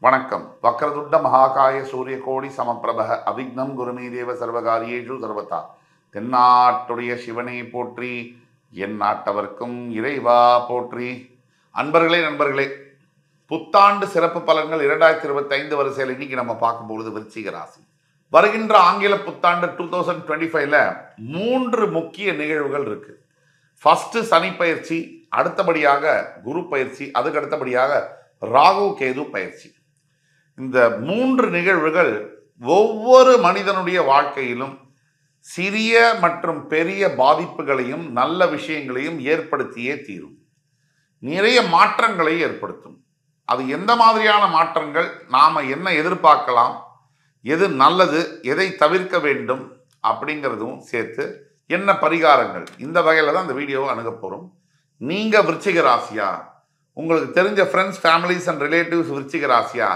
வணக்கம். வக்ரதுண்ட மகாகாய சூரிய கோடி சமப்பிரப அவிக்னம் குருமே தேவ சர்வகாரியேஷு சர்வதா. தென்னாட்டுடைய சிவனை போற்றி, என் நாட்டவர்க்கும் இறைவா போற்றி. நண்பர்களே, புத்தாண்டு சிறப்பு பலன்கள் 2025 வரிசையில் இன்னைக்கு நம்ம பார்க்கும்பொழுது விருச்சிக ராசி. வருகின்ற ஆங்கில புத்தாண்டு 2025ல 3 முக்கிய நிகழ்வுகள் இருக்கு. ஃபர்ஸ்ட் சனி பயிற்சி, அடுத்தபடியாக குரு பயிற்சி, அதுக்கு அடுத்தபடியாக ராகு கேது பயிற்சி. இந்த 3 நிகழ்வுகள் ஒவ்வொரு மனிதனுடைய வாழ்க்கையிலும் சிறிய மற்றும் பெரிய பாதிப்புகளையும் நல்ல விஷயங்களையும் ஏற்படுத்தியே தீரும். நிறைய மாற்றங்களை ஏற்படுத்தும். அது எந்த மாதிரியான மாற்றங்கள், நாம என்ன எதிர்பார்க்கலாம், எது நல்லது, எதை தவிர்க்க வேண்டும் அப்படிங்கிறதும் சேர்த்து என்ன பரிகாரங்கள், இந்த வகையில் தான் இந்த வீடியோவை அணுக போகிறோம். நீங்கள் விருச்சிக ராசியா, உங்களுக்கு தெரிஞ்ச ஃப்ரெண்ட்ஸ், ஃபேமிலிஸ் அண்ட் ரிலேட்டிவ்ஸ் விருச்சிக ராசியா,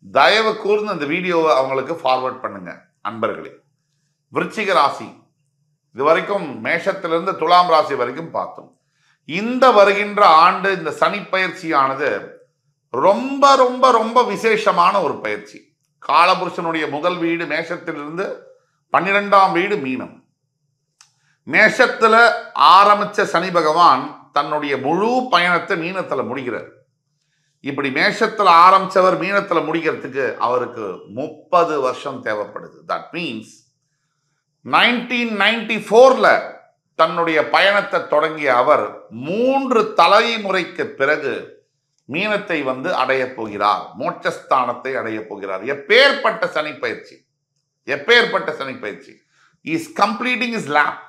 தயவு கூர்ந்து இந்த வீடியோவை அவங்களுக்கு ஃபார்வர்ட் பண்ணுங்க. அன்பர்களே, விருச்சிக ராசி இது வரைக்கும் மேஷத்திலிருந்து துலாம் ராசி வரைக்கும் பார்த்தோம். இந்த வருகின்ற ஆண்டு இந்த சனி பயிற்சியானது ரொம்ப ரொம்ப ரொம்ப விசேஷமான ஒரு பயிற்சி. காலபுருஷனுடைய முதல் வீடு மேஷத்திலிருந்து 12ஆம் வீடு மீனம். மேஷத்துல ஆரம்பிச்ச சனி பகவான் தன்னுடைய முழு பயணத்தை மீனத்துல முடிக்கிறார். இப்படி மேஷத்துல ஆரம்பிச்சவர் மீனத்துல முடிக்கிறதுக்கு அவருக்கு 30 வருஷம் தேவைப்படுது. தட் மீன்ஸ் 1994ல தன்னுடைய பயணத்தை தொடங்கிய அவர் 3 தலைமுறைக்கு பிறகு மீனத்தை அடைய போகிறார், மோட்சஸ்தானத்தை அடைய போகிறார். எப்பேற்பட்ட சனி பயிற்சி இஸ் கம்ப்ளீட்டிங் இஸ் லேப்.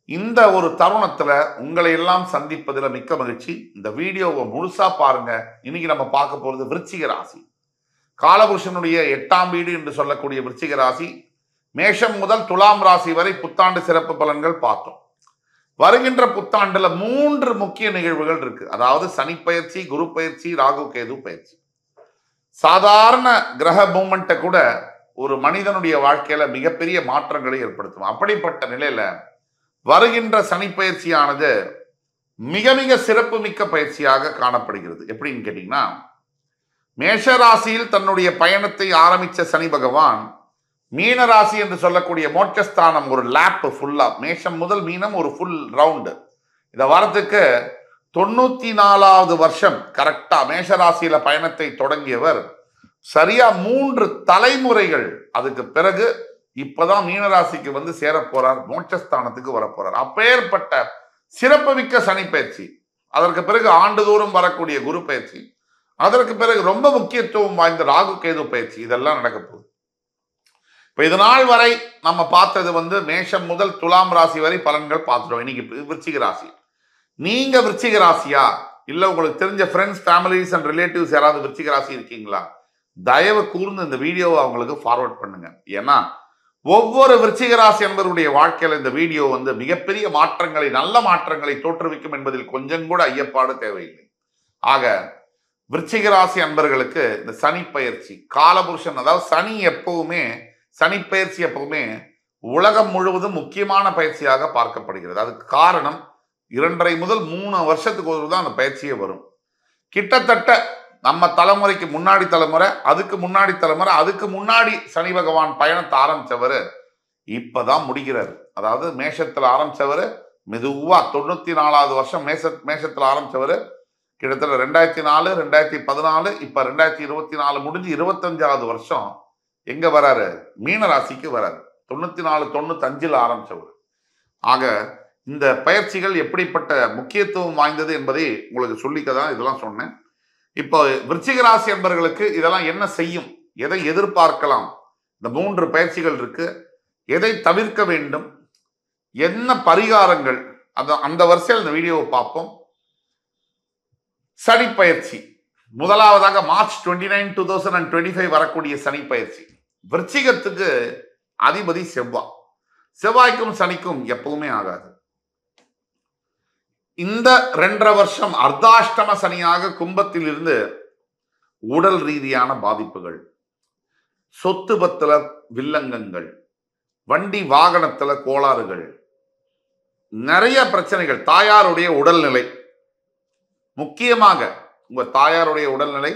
இந்த ஒரு தருணத்துல உங்களை எல்லாம் சந்திப்பதில் மிக்க மகிழ்ச்சி. இந்த வீடியோவை முழுசா பாருங்க. இன்னைக்கு நம்ம பார்க்க போறது விருச்சிக ராசி. காலபுருஷனுடைய 8ஆம் வீடு என்று சொல்லக்கூடிய விருச்சிக ராசி. மேஷம் முதல் துலாம் ராசி வரை புத்தாண்டு சிறப்பு பலன்கள் பார்த்தோம். வருகின்ற புத்தாண்டுல 3 முக்கிய நிகழ்வுகள் இருக்கு. அதாவது சனி பயிற்சி, குரு பயிற்சி, ராகு கேது பயிற்சி. சாதாரண கிரக மூமெண்ட்டை கூட ஒரு மனிதனுடைய வாழ்க்கையில மிகப்பெரிய மாற்றங்களை ஏற்படுத்தும். அப்படிப்பட்ட நிலையில வருகின்ற சனி பயிற்சியானது மிக மிக சிறப்பு மிக்க பயிற்சியாக காணப்படுகிறது. எப்படின்னு கேட்டீங்கன்னா, மேஷ ராசியில் தன்னுடைய பயணத்தை ஆரம்பித்த சனி பகவான் மீன ராசி என்று சொல்லக்கூடிய மோட்சஸ்தானம் ஒரு லேப் ஃபுல்லா, மேஷம் முதல் மீனம் ஒரு ஃபுல் ரவுண்டு, இதை வரத்துக்கு 94வது வருஷம் கரெக்டா மேஷ ராசியில பயணத்தை தொடங்கியவர் சரியா 3 தலைமுறைகள் அதுக்கு பிறகு இப்பதான் மீனராசிக்கு சேர போறார், மோட்சஸ்தானத்துக்கு வர போறார். அப்பேற்பட்ட சிறப்புமிக்க சனி பயிற்சி, அதற்கு பிறகு ஆண்டுதோறும் வரக்கூடிய குரு பயிற்சி, அதற்கு பிறகு ரொம்ப முக்கியத்துவம் வாய்ந்த ராகு கேது பயிற்சி, இதெல்லாம் நடக்க போகுது. இப்ப இது நாள் வரை நம்ம பார்த்தது மேஷம் முதல் துலாம் ராசி வரை பலன்கள் பார்த்துட்டோம். இன்னைக்கு விருச்சிக ராசி. நீங்க விருச்சிக ராசியா, இல்ல உங்களுக்கு தெரிஞ்ச ஃப்ரெண்ட்ஸ், ஃபேமிலிஸ் அண்ட் ரிலேட்டிவ்ஸ் யாராவது விருச்சிக ராசி இருக்கீங்களா, தயவு கூர்ந்து இந்த வீடியோவை அவங்களுக்கு ஃபார்வர்ட் பண்ணுங்க. ஏன்னா ஒவ்வொரு விருச்சிக ராசி என்பவருடைய வாழ்க்கையில இந்த வீடியோ மிகப்பெரிய மாற்றங்களை, நல்ல மாற்றங்களை தோற்றுவிக்கும் என்பதில் கொஞ்சம் கூட ஐயப்பாடு தேவையில்லை. ஆக விருச்சிக ராசி அன்பர்களுக்கு இந்த சனி பயிற்சி, காலபுருஷன், அதாவது சனி பயிற்சி எப்பவுமே உலகம் முழுவதும் முக்கியமான பயிற்சியாக பார்க்கப்படுகிறது. அதுக்கு காரணம் 2.5 முதல் 3 வருஷத்துக்கு ஒரு தான் அந்த பயிற்சியே வரும். கிட்டத்தட்ட நம்ம தலைமுறைக்கு முன்னாடி தலைமுறை, அதுக்கு முன்னாடி தலைமுறை, அதுக்கு முன்னாடி சனி பகவான் பயணத்தை ஆரம்பிச்சவர் இப்பதான் முடிக்கிறார். அதாவது மேஷத்துல ஆரம்பிச்சவர் மெதுவா 94வது வருஷம் மேஷத்துல ஆரம்பிச்சவர் கிட்டத்தட்ட 2004, 2014, இப்ப 2024 முடிஞ்சு 25வது வருஷம் எங்க வராரு, மீன ராசிக்கு வராரு. 94, 95ல ஆரம்பிச்சவர். ஆக இந்த பயிற்சிகள் எப்படிப்பட்ட முக்கியத்துவம் வாய்ந்தது என்பதை உங்களுக்கு சொல்லிக்கதான் இதெல்லாம் சொன்னேன். இப்போ விருச்சிக ராசி என்பவர்களுக்கு இதெல்லாம் என்ன செய்யும், எதை எதிர்பார்க்கலாம், இந்த 3 பயிற்சிகள் இருக்கு, எதை தவிர்க்க வேண்டும், என்ன பரிகாரங்கள், அந்த வரிசையில் இந்த வீடியோவை பார்ப்போம். சனி பயிற்சி முதலாவதாக மார்ச் 29, 2025 வரக்கூடிய சனி பயிற்சி. விருச்சிகத்துக்கு அதிபதி செவ்வாய்க்கும் சனிக்கும் எப்பவுமே ஆகாது. இந்த 2.5 வருஷம் அர்த்தாஷ்டம சனியாக கும்பத்தில் இருந்து உடல் ரீதியான பாதிப்புகள், சொத்து பத்துல வில்லங்கங்கள், வண்டி வாகனத்துல கோளாறுகள், நிறைய பிரச்சனைகள், தாயாருடைய உடல்நிலை, முக்கியமாக உங்க தாயாருடைய உடல்நிலை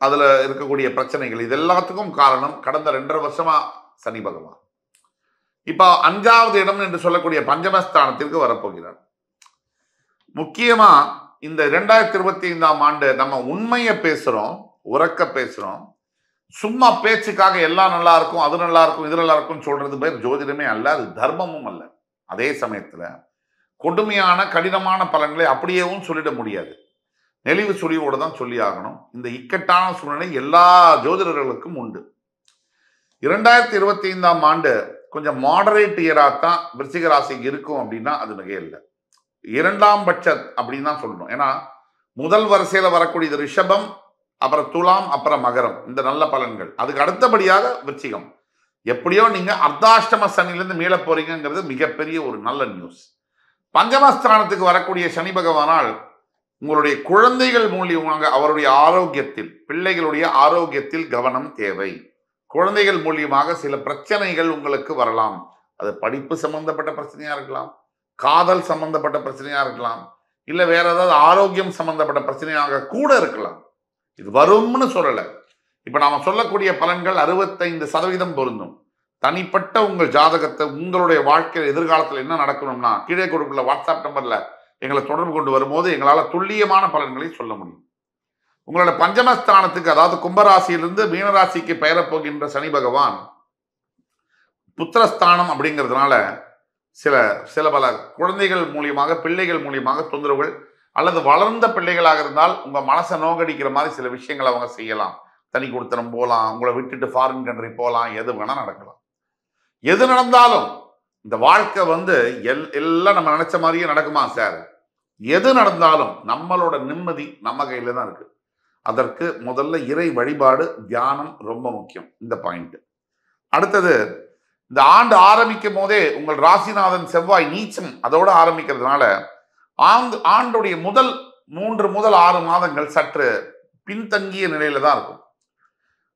அதுல இருக்கக்கூடிய பிரச்சனைகள் இது எல்லாத்துக்கும் காரணம் கடந்த 2.5 வருஷமா சனி பகவான். இப்ப 5வது இடம் என்று சொல்லக்கூடிய பஞ்சமஸ்தானத்திற்கு வரப்போகிறார். முக்கியமா இந்த 2025ஆம் ஆண்டு நம்ம உண்மையை பேசுறோம், உறக்க பேசுறோம். சும்மா பேச்சுக்காக எல்லாம் நல்லா இருக்கும், அது நல்லா இருக்கும், இது நல்லா இருக்கும் சொல்றது பேர் ஜோதிடமே அல்ல, அது தர்மமும் அல்ல. அதே சமயத்துல கொடுமையான கடினமான பலன்களை அப்படியேவும் சொல்லிட முடியாது. நெளிவு சுழிவோடு தான் சொல்லி ஆகணும். இந்த இக்கட்டான சூழ்நிலை எல்லா ஜோதிடர்களுக்கும் உண்டு. 2025ஆம் ஆண்டு கொஞ்சம் மாடரேட் இயரா தான் விருச்சிக ராசிக்கு இருக்கும் அப்படின்னா அது மிக இல்லை. 2ஆம் பட்ச அப்படின்னு தான் சொல்லணும். ஏன்னா முதல் வரிசையில வரக்கூடிய ரிஷபம், அப்புறம் துலாம், அப்புறம் மகரம், இந்த நல்ல பலன்கள். அதுக்கு அடுத்தபடியாக விருச்சிகம். எப்படியோ நீங்க அர்த்தாஷ்டம சனிலிருந்து மீள போறீங்கிறது மிகப்பெரிய ஒரு நல்ல நியூஸ். பஞ்சமஸ்தானத்துக்கு வரக்கூடிய சனி பகவானால் உங்களுடைய குழந்தைகள் மூலியமாக அவருடைய ஆரோக்கியத்தில், பிள்ளைகளுடைய ஆரோக்கியத்தில் கவனம் தேவை. குழந்தைகள் மூலியமாக சில பிரச்சனைகள் உங்களுக்கு வரலாம். அது படிப்பு சம்பந்தப்பட்ட பிரச்சனையா இருக்கலாம், காதல் சம்பந்தப்பட்ட பிரச்சனையா இருக்கலாம், இல்ல வேற ஏதாவது ஆரோக்கியம் சம்பந்தப்பட்ட பிரச்சனையாக கூட இருக்கலாம். இது வரும்னு சொல்லல. இப்ப நாம சொல்லக்கூடிய பலன்கள் 65% பொருந்தும். தனிப்பட்ட உங்கள் ஜாதகத்தை, உங்களுடைய வாழ்க்கையில் எதிர்காலத்தில் என்ன நடக்கணும்னா கீழே கொடுக்குள்ள வாட்ஸ்அப் நம்பர்ல எங்களை தொடர்பு கொண்டு வரும்போது எங்களால் துல்லியமான பலன்களை சொல்ல முடியும். உங்களோட பஞ்சமஸ்தானத்துக்கு, அதாவது கும்பராசியிலிருந்து மீனராசிக்கு பெயரப் போகின்ற சனி பகவான் புத்திரஸ்தானம் அப்படிங்கிறதுனால சில பல குழந்தைகள் மூலியமாக, பிள்ளைகள் மூலியமாக தொந்தரவுகள், அல்லது வளர்ந்த பிள்ளைகளாக இருந்தால் உங்க மனசை நோக்கடிக்கிற மாதிரி சில விஷயங்களை அவங்க செய்யலாம். தனி கொடுத்தனம் போகலாம், உங்களை விட்டுட்டு ஃபாரின் கண்ட்ரி போகலாம், எது வேணா நடக்கலாம். எது நடந்தாலும் இந்த வாழ்க்கை எல்லாம் நம்ம நினைச்ச மாதிரியே நடக்குமா சார்? எது நடந்தாலும் நம்மளோட நிம்மதி நம்ம கையில தான் இருக்கு. அதற்கு முதல்ல இறை வழிபாடு, தியானம் ரொம்ப முக்கியம். இந்த பாயிண்ட். அடுத்தது, இந்த ஆண்டு ஆரம்பிக்கும் போதே உங்கள் ராசிநாதன் செவ்வாய் நீச்சம் அதோட ஆரம்பிக்கிறதுனால ஆண்டுடைய முதல் 3 முதல் 6 மாதங்கள் சற்று பின்தங்கிய நிலையில தான் இருக்கும்.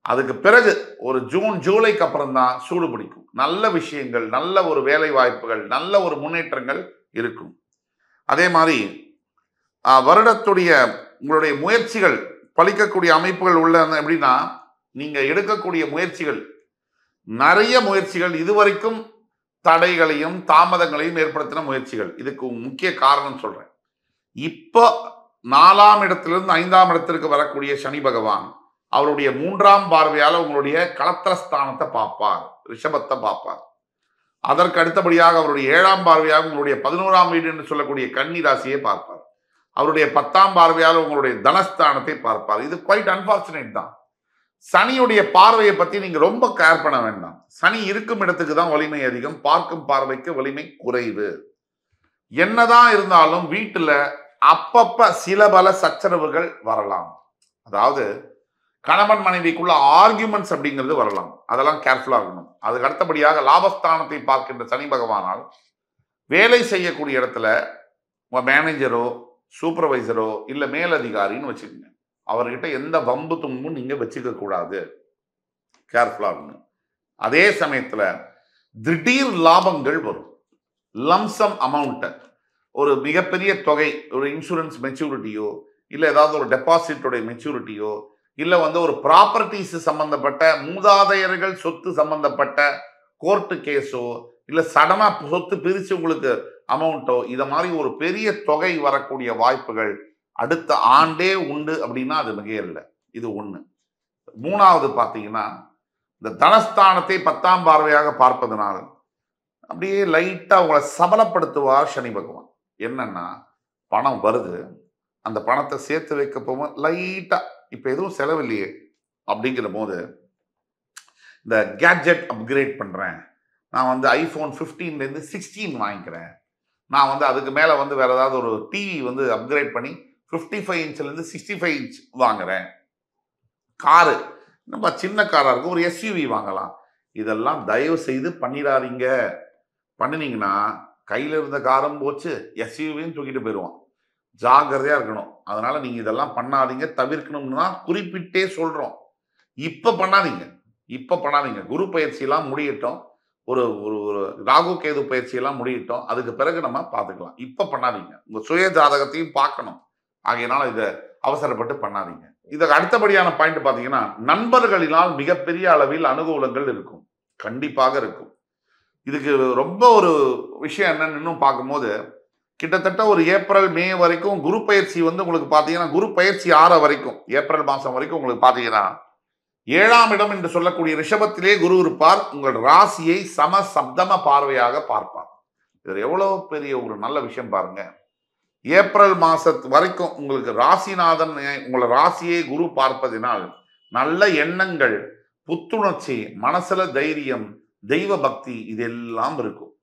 அதுக்கு பிறகு ஒரு ஜூன் ஜூலைக்கு அப்புறம் தான் சூடு பிடிக்கும். நல்ல விஷயங்கள், நல்ல ஒரு வேலை வாய்ப்புகள், நல்ல ஒரு முன்னேற்றங்கள் இருக்கும். அதே மாதிரி வருடத்துடைய உங்களுடைய முயற்சிகள் பலிக்கக்கூடிய அமைப்புகள் உள்ள எப்படின்னா, நீங்க எடுக்கக்கூடிய முயற்சிகள், நிறைய முயற்சிகள் இதுவரைக்கும் தடைகளையும் தாமதங்களையும் ஏற்படுத்தின முயற்சிகள். இதுக்கு முக்கிய காரணம் சொல்றேன். இப்போ 4ஆம் இடத்திலிருந்து 5ஆம் இடத்திற்கு வரக்கூடிய சனி பகவான் அவருடைய 3ஆம் பார்வையால உங்களுடைய களத்திரஸ்தானத்தை பார்ப்பார், ரிஷபத்தை பார்ப்பார். அதற்கு அடுத்தபடியாக அவருடைய 7ஆம் பார்வையாக உங்களுடைய 11ஆம் வீடு என்று சொல்லக்கூடிய கன்னி ராசியை பார்ப்பார். அவருடைய 10ஆம் பார்வையால் உங்களுடைய தனஸ்தானத்தை பார்ப்பார். இது குவைட் அன்பார்ச்சுனேட் தான். சனியுடைய பார்வையை பத்தி நீங்க ரொம்ப கேர் பண்ண வேண்டாம். சனி இருக்கும் இடத்துக்கு தான் வலிமை அதிகம், பார்க்கும் பார்வைக்கு வலிமை குறைவு. என்னதான் இருந்தாலும் வீட்டுல அப்பப்ப சில பல சச்சரவுகள் வரலாம். அதாவது கணவன் மனைவிக்குள்ள ஆர்கியூமெண்ட்ஸ் அப்படிங்கிறது வரலாம். அதெல்லாம் கேர்ஃபுல்லா இருக்கணும். அதுக்கு அடுத்தபடியாக லாபஸ்தானத்தை பார்க்கின்ற சனி பகவானால் வேலை செய்யக்கூடிய இடத்துல உங்க மேனேஜரோ, சூப்பர்வைசரோ, இல்ல மேலதிகாரின்னு வச்சுக்கோங்க, அவர்கிட்ட எந்த வம்பு தும்பும் நீங்க வச்சுக்க கூடாது. கேர்ஃபுல்லா இருக்கணும். அதே சமயத்துல திடீர் லாபங்கள் வரும். லம்சம் அமௌண்ட், ஒரு மிகப்பெரிய தொகை, ஒரு இன்சூரன்ஸ் மெச்சூரிட்டியோ, இல்ல ஏதாவது ஒரு டெபாசிட்டோட மெச்சூரிட்டியோ, இல்ல ஒரு ப்ராப்பர்ட்டிஸ் சம்பந்தப்பட்ட மூதாதையர்கள் சொத்து சம்பந்தப்பட்ட கோர்ட்டு கேஸோ, இல்ல சடனா சொத்து பிரிச்சு உங்களுக்கு அமௌண்ட்டோ, இத மாதிரி ஒரு பெரிய தொகை வரக்கூடிய வாய்ப்புகள் அடுத்த ஆண்டே உண்டு அப்படின்னா அது மிக இல்லை. இது ஒண்ணு. 3வது பாத்தீங்கன்னா, இந்த தனஸ்தானத்தை 10ஆம் பார்வையாக பார்ப்பதனால் அப்படியே லைட்டா உங்களை சபலப்படுத்துவார் சனி பகவான். என்னன்னா, பணம் வருது, அந்த பணத்தை சேர்த்து வைக்க போகும் லைட்டா, இப்ப எதுவும் செலவில்லையே அப்படிங்கிற போது இந்த கேட்ஜெட் அப்கிரேட் பண்றேன், நான் ஐபோன் 15ல இருந்து 16 வாங்கிக்கிறேன், நான் அதுக்கு மேல வேற ஏதாவது ஒரு டிவி அப்கிரேட் பண்ணி 55 இன்ச்ல இருந்து 65 இன்ச் வாங்குறேன், காரு நம்ம சின்ன காரா இருக்கும், ஒரு எஸ்யூவி வாங்கலாம். இதெல்லாம் தயவு செய்து பண்ணிடாதீங்க. பண்ணினீங்கன்னா கையில இருந்த காரும் போச்சு, எஸ்யூவியும் தூக்கிட்டு போயிடுவான். ஜாகிரதையா இருக்கணும். அதனால நீங்க இதெல்லாம் பண்ணாதீங்க, தவிர்க்கணும்னா குறிப்பிட்டே சொல்றோம். இப்ப பண்ணாதீங்க. குரு பயிற்சி எல்லாம் முடியட்டும், ஒரு ஒரு ராகு கேது பயிற்சி எல்லாம் முடியட்டும், அதுக்கு பிறகு நம்ம பார்த்துக்கலாம். இப்ப பண்ணாதீங்க. உங்க சுய ஜாதகத்தையும் பார்க்கணும். ஆகையினால இதை அவசரப்பட்டு பண்ணாதீங்க. இதுக்கு அடுத்தபடியான பாயிண்ட் பாத்தீங்கன்னா, நண்பர்களினால் மிகப்பெரிய அளவில் அனுகூலங்கள் இருக்கும். கண்டிப்பாக இருக்கும். இதுக்கு ரொம்ப ஒரு விஷயம் என்னன்னு இன்னும் பார்க்கும்போது, கிட்டத்தட்ட ஒரு ஏப்ரல் மே வரைக்கும் குரு பயிற்சி வந்து உங்களுக்கு பாத்தீங்கன்னா, குரு பயிற்சி 6 வரைக்கும், ஏப்ரல் மாசம் வரைக்கும் உங்களுக்கு பாத்தீங்கன்னா 7ஆம் இடம் என்று சொல்லக்கூடிய ரிஷபத்திலே குரு இருப்பார். உங்கள் ராசியை சம சப்தம பார்வையாக பார்ப்பார். இது எவ்வளவு பெரிய ஒரு நல்ல விஷயம் பாருங்க. ஏப்ரல் மாசத்து வரைக்கும் உங்களுக்கு ராசிநாதன் உங்களை ராசியை குரு பார்ப்பதினால் நல்ல எண்ணங்கள், புத்துணர்ச்சி, மனசுல தைரியம், தெய்வ பக்தி இதெல்லாம் இருக்கும்.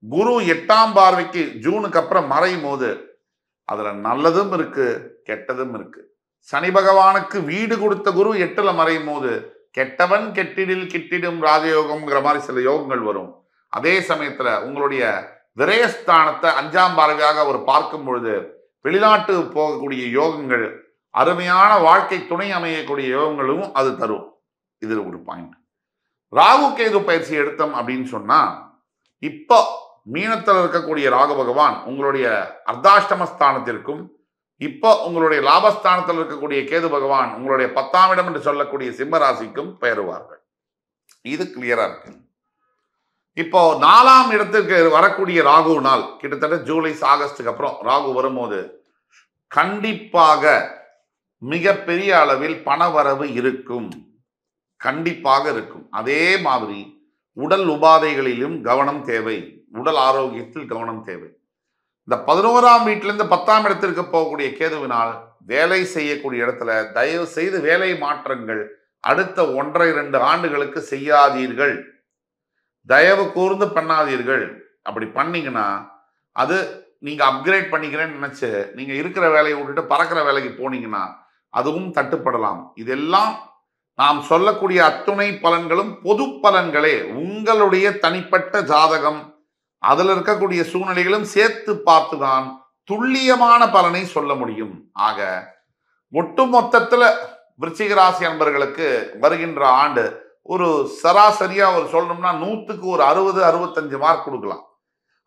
குரு 8ஆம் பார்வைக்கு ஜூனுக்கு அப்புறம் மறையும் போது அதுல நல்லதும் இருக்கு, கெட்டதும் இருக்கு. சனி பகவானுக்கு வீடு கொடுத்த குரு 8ல மறையும் போது கெட்டவன் கெட்டிடில் கிட்டிடும் ராஜயோகம்ங்கிற மாதிரி சில யோகங்கள் வரும். அதே சமயத்துல உங்களுடைய விரயஸ்தானத்தை 5ஆம் பார்வையாக அவர் பார்க்கும் பொழுது வெளிநாட்டு போகக்கூடிய யோகங்கள், அருமையான வாழ்க்கை துணை அமையக்கூடிய யோகங்களும் அது தரும். இது ஒரு பாயிண்ட். ராகு கேது பயிற்சி எடுத்தோம் அப்படின்னு சொன்னா, இப்போ மீனத்தில் இருக்கக்கூடிய ராகு பகவான் உங்களுடைய அர்த்தாஷ்டம ஸ்தானத்திற்கும், இப்போ உங்களுடைய லாபஸ்தானத்தில் இருக்கக்கூடிய கேது பகவான் உங்களுடைய 10ஆம் இடம் என்று சொல்லக்கூடிய சிம்ம ராசிக்கும் பெயருவார்கள். இது கிளியரா இருக்கு. இப்போ 4ஆம் இடத்திற்கு வரக்கூடிய ராகு நாள் கிட்டத்தட்ட ஜூலை ஆகஸ்டுக்கு அப்புறம் ராகு வரும்போது கண்டிப்பாக மிகப்பெரிய அளவில் பணவரவு இருக்கும். கண்டிப்பாக இருக்கும். அதே மாதிரி உடல் உபாதைகளிலும் கவனம் தேவை. உடல் ஆரோக்கியத்தில் கவனம் தேவை. இந்த 11ஆம் வீட்டிலிருந்து 10ஆம் இடத்திற்கு போகக்கூடிய கேதுவினால் வேலை செய்யக்கூடிய இடத்துல தயவு செய்து வேலை மாற்றங்கள் அடுத்த 1.5-2 ஆண்டுகளுக்கு செய்யாதீர்கள். தயவு கூர்ந்து பண்ணாதீர்கள். அப்படி பண்ணீங்கன்னா அது நீங்க அப்கிரேட் பண்ணிக்கிறேன்னு நினைச்சு நீங்க இருக்கிற வேலையை விட்டுட்டு பறக்கிற வேலைக்கு போனீங்கன்னா அதுவும் தட்டுப்படலாம். இதெல்லாம் நாம் சொல்லக்கூடிய அத்துணை பலன்களும் பொது பலன்களே. உங்களுடைய தனிப்பட்ட ஜாதகம், அதில் இருக்கக்கூடிய சூழ்நிலைகளும் சேர்த்து பார்த்துதான் துல்லியமான பலனை சொல்ல முடியும். ஆக ஒட்டுமொத்தத்துல விருச்சிக ராசி அன்பர்களுக்கு வருகின்ற ஆண்டு ஒரு சராசரியா ஒரு சொல்லணும்னா 100க்கு ஒரு 60-65 மார்க் கொடுக்கலாம்.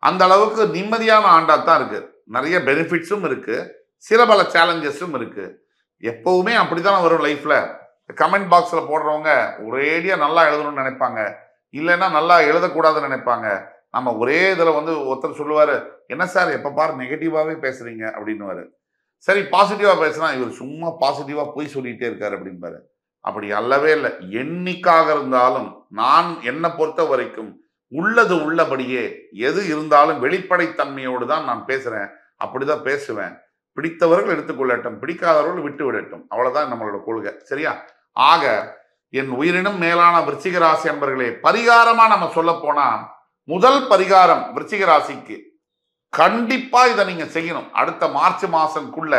அந்த அளவுக்கு நிம்மதியான ஆண்டா தான் இருக்கு. நிறைய பெனிஃபிட்ஸும் இருக்கு, சில பல சேலஞ்சஸும் இருக்கு. எப்பவுமே அப்படித்தான் வரும் லைஃப்ல. கமெண்ட் பாக்ஸ்ல போடுறவங்க ஒரேடியா நல்லா எழுதணும்னு நினைப்பாங்க, இல்லைன்னா நல்லா எழுதக்கூடாதுன்னு நினைப்பாங்க. நம்ம ஒரே இதுல வந்து ஒருத்தர் சொல்லுவாரு, என்ன சார் எப்ப பாரு நெகட்டிவாவே பேசுறீங்க அப்படின்னு. சரி பாசிட்டிவா பேசுனா இவர் சும்மா பாசிட்டிவா போய் சொல்லிட்டே இருக்காரு அப்படின்பாரு. அப்படி அல்லவே இல்லை. என்னைக்காக இருந்தாலும் நான் என்னை பொறுத்த வரைக்கும் உள்ளது உள்ளபடியே எது இருந்தாலும் வெளிப்படைத்தன்மையோடு தான் நான் பேசுறேன். அப்படிதான் பேசுவேன். பிடித்தவர்கள் எடுத்துக்கொள்ளட்டும், பிடிக்காதவர்கள் விட்டு விடட்டும். அவ்வளவுதான் நம்மளோட கொள்கை. சரியா? ஆக என் உயிரினும் மேலான விருச்சிக ராசி அன்பர்களே, பரிகாரமா நம்ம சொல்ல போனா முதல் பரிகாரம் விருச்சிக ராசிக்கு கண்டிப்பா இதை நீங்க செய்யணும். அடுத்த மார்ச் மாசம்குள்ள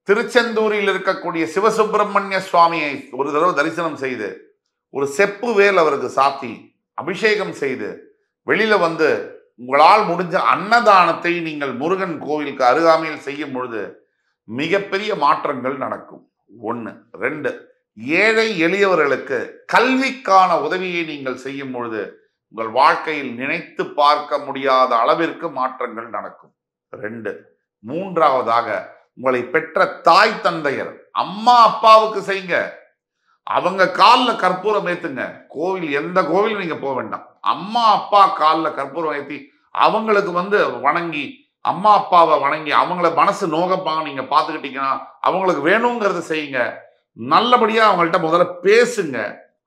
திருச்செந்தூரில் இருக்கக்கூடிய சிவசுப்பிரமணிய சுவாமியை ஒரு தடவை தரிசனம் செய்து ஒரு செப்பு வேல் அவருக்கு சாத்தி அபிஷேகம் செய்து வெளியில வந்து உங்களால் முடிஞ்ச அன்னதானத்தை நீங்கள் முருகன் கோவிலுக்கு அருகாமையில் செய்யும் பொழுது மிகப்பெரிய மாற்றங்கள் நடக்கும். 1. 2, ஏழை எளியவர்களுக்கு கல்விக்கான உதவியை நீங்கள் செய்யும் பொழுது உங்கள் வாழ்க்கையில் நினைத்து பார்க்க முடியாத அளவிற்கு மாற்றங்கள் நடக்கும். 2. 3வதாக உங்களை பெற்ற தாய் தந்தையர் அம்மா அப்பாவுக்கு செய்யுங்க. அவங்க காலில் கற்பூரம் ஏத்துங்க. கோவில் எந்த கோவில் நீங்க போக வேண்டாம். அம்மா அப்பா காலில் கற்பூரம் ஏத்தி அவங்களுக்கு வந்து வணங்கி, அம்மா அப்பாவை வணங்கி அவங்கள மனசு நோகப்பாங்க நீங்க பார்த்துக்கிட்டீங்கன்னா அவங்களுக்கு வேணுங்கிறத செய்யுங்க. நல்லபடியா அவங்கள்ட்ட முதல்ல பேசுங்க.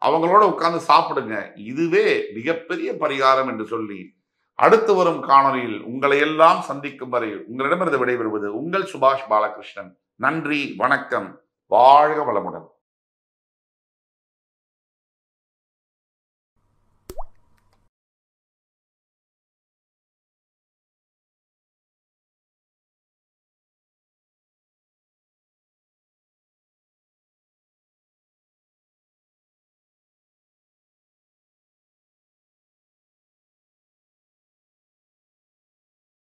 அவங்களோட உட்கார்ந்து சாப்பிடுங்க. இதுவே மிகப்பெரிய பரிகாரம் என்று சொல்லி அடுத்து வரும் காணொலியில் உங்களை எல்லாம் சந்திக்கும் வரை உங்களிடமிருந்து விடைபெறுவது உங்கள் சுபாஷ் பாலகிருஷ்ணன். நன்றி, வணக்கம், வாழ்க வளமுடன்.